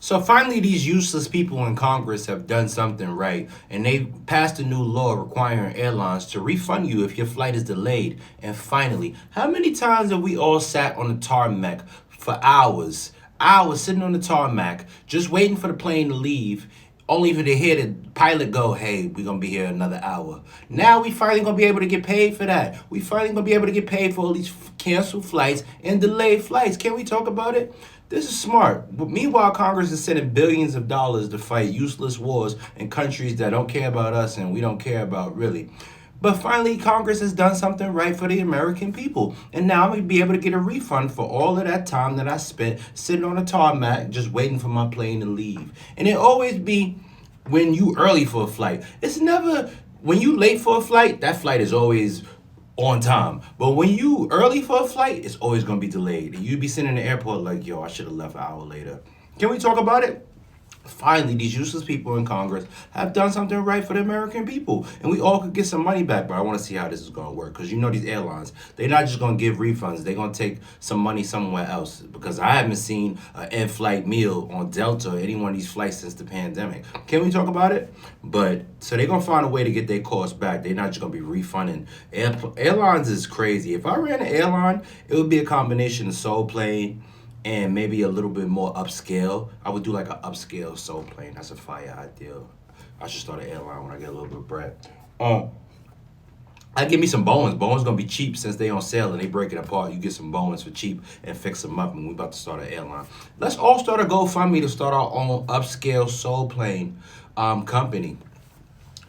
So finally, these useless people in Congress have done something right, and they passed a new law requiring airlines to refund you if your flight is delayed. And finally, how many times have we all sat on the tarmac for hours sitting on the tarmac, just waiting for the plane to leave, only for to hear the pilot go, "Hey, we're gonna be here another hour." Now we finally gonna be able to get paid for that. We finally gonna be able to get paid for all these canceled flights and delayed flights. Can we talk about it? This is smart. But meanwhile, Congress is sending billions of dollars to fight useless wars in countries that don't care about us and we don't care about really. But finally, Congress has done something right for the American people. And now I'm going to be able to get a refund for all of that time that I spent sitting on a tarmac just waiting for my plane to leave. And it always be when you early for a flight. It's never when you late for a flight, that flight is always on time. But when you early for a flight, it's always gonna be delayed. And you be sitting in the airport like, yo, I should have left an hour later. Can we talk about it? Finally, these useless people in Congress have done something right for the American people, and we all could get some money back. But I want to see how this is going to work, because these airlines, they're not just going to give refunds; they're going to take some money somewhere else. Because I haven't seen an in-flight meal on Delta or any one of these flights since the pandemic. Can we talk about it? But so they're going to find a way to get their costs back. They're not just going to be refunding. Airlines is crazy. If I ran an airline, it would be a combination of Soul Plane and maybe a little bit more upscale. I would do like an upscale soul plane. That's a fire idea. I should start an airline when I get a little bit of bread. I give me some Bowens. Bowens gonna be cheap since they on sale and they break it apart. You get some Bowens for cheap and fix them up, and we about to start an airline. Let's all start a GoFundMe to start our own upscale soul plane company.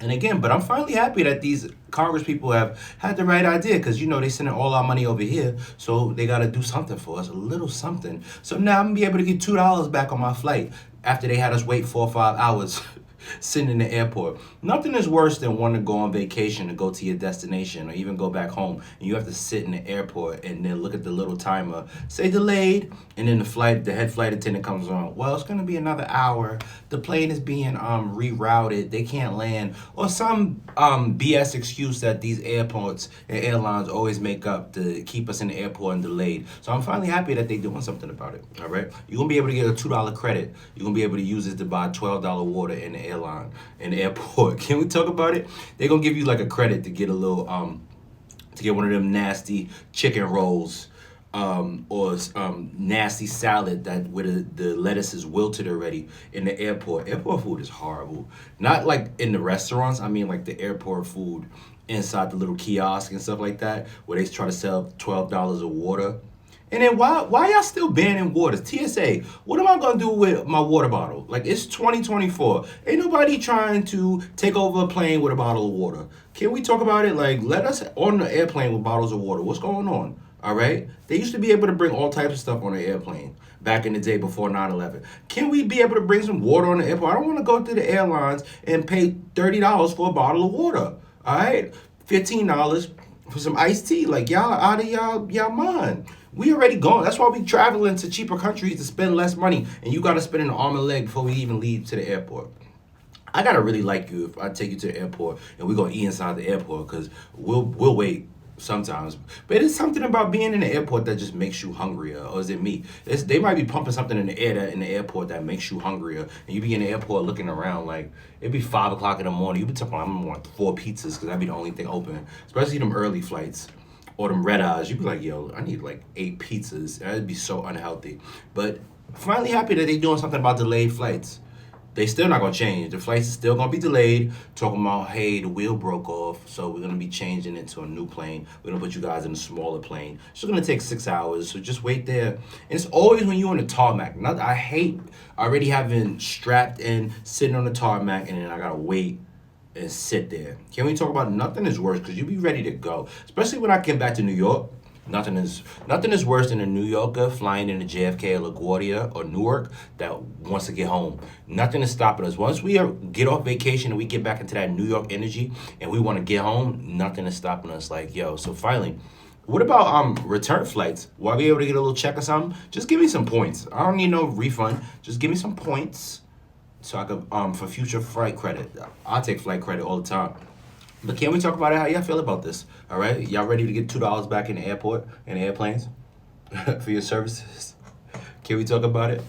And again, but I'm finally happy that these Congress people have had the right idea, because they sending all our money over here, so they got to do something for us, a little something. So now I'm gonna be able to get $2 back on my flight after they had us wait 4 or 5 hours sitting in the airport. Nothing is worse than wanting to go on vacation to go to your destination or even go back home, and you have to sit in the airport and then look at the little timer, say delayed, and then the head flight attendant comes on. Well, it's gonna be another hour. The plane is being rerouted. They can't land, or some BS excuse that these airports and airlines always make up to keep us in the airport and delayed. So I'm finally happy that they're doing something about it. All right, you're gonna be able to get a $2 credit. You're gonna be able to use it to buy $12 water in the airport. Can we talk about it? They're gonna give you like a credit to get a little to get one of them nasty chicken rolls or nasty salad that where the lettuce is wilted already in the airport. Airport food is horrible. Not like in the restaurants. I mean like the airport food inside the little kiosk and stuff like that, where they try to sell $12 of water. And then why y'all still banning waters? TSA, what am I gonna do with my water bottle? Like, it's 2024. Ain't nobody trying to take over a plane with a bottle of water. Can we talk about it? Like, let us on the airplane with bottles of water. What's going on? All right? They used to be able to bring all types of stuff on the airplane back in the day before 9/11. Can we be able to bring some water on the airport? I don't want to go to the airlines and pay $30 for a bottle of water. All right? $15 for some iced tea. Like, y'all out of y'all mind. We already gone. That's why we traveling to cheaper countries to spend less money. And you got to spend an arm and a leg before we even leave to the airport. I gotta really like you if I take you to the airport and we're gonna eat inside the airport, because we'll wait sometimes. But it's something about being in the airport that just makes you hungrier. Or is it me? They might be pumping something in the air in the airport that makes you hungrier. And you be in the airport looking around like it'd be 5 o'clock in the morning. You be talking, I'm gonna want 4 pizzas because that'd be the only thing open. Especially them early flights. Or them red eyes, you'd be like, yo, I need like 8 pizzas. That'd be so unhealthy. But finally happy that they doing something about delayed flights. They still not gonna change. The flights is still gonna be delayed. Talking about, hey, the wheel broke off, so we're gonna be changing it to a new plane. We're gonna put you guys in a smaller plane. It's just gonna take 6 hours, so just wait there. And it's always when you're on the tarmac. I hate already having strapped in, sitting on the tarmac, and then I gotta wait and sit there. Can we talk about nothing is worse, because you be ready to go. Especially when I get back to New York. Nothing is worse than a New Yorker flying into JFK or LaGuardia or Newark that wants to get home. Nothing is stopping us. Once we get off vacation and we get back into that New York energy and we want to get home, nothing is stopping us. Like, yo, so finally, what about return flights? Will I be able to get a little check or something? Just give me some points. I don't need no refund. Just give me some points so I could for future flight credit. I'll take flight credit all the time. But can we talk about it? How y'all feel about this? All right, y'all ready to get $2 back in the airport and airplanes for your services? Can we talk about it?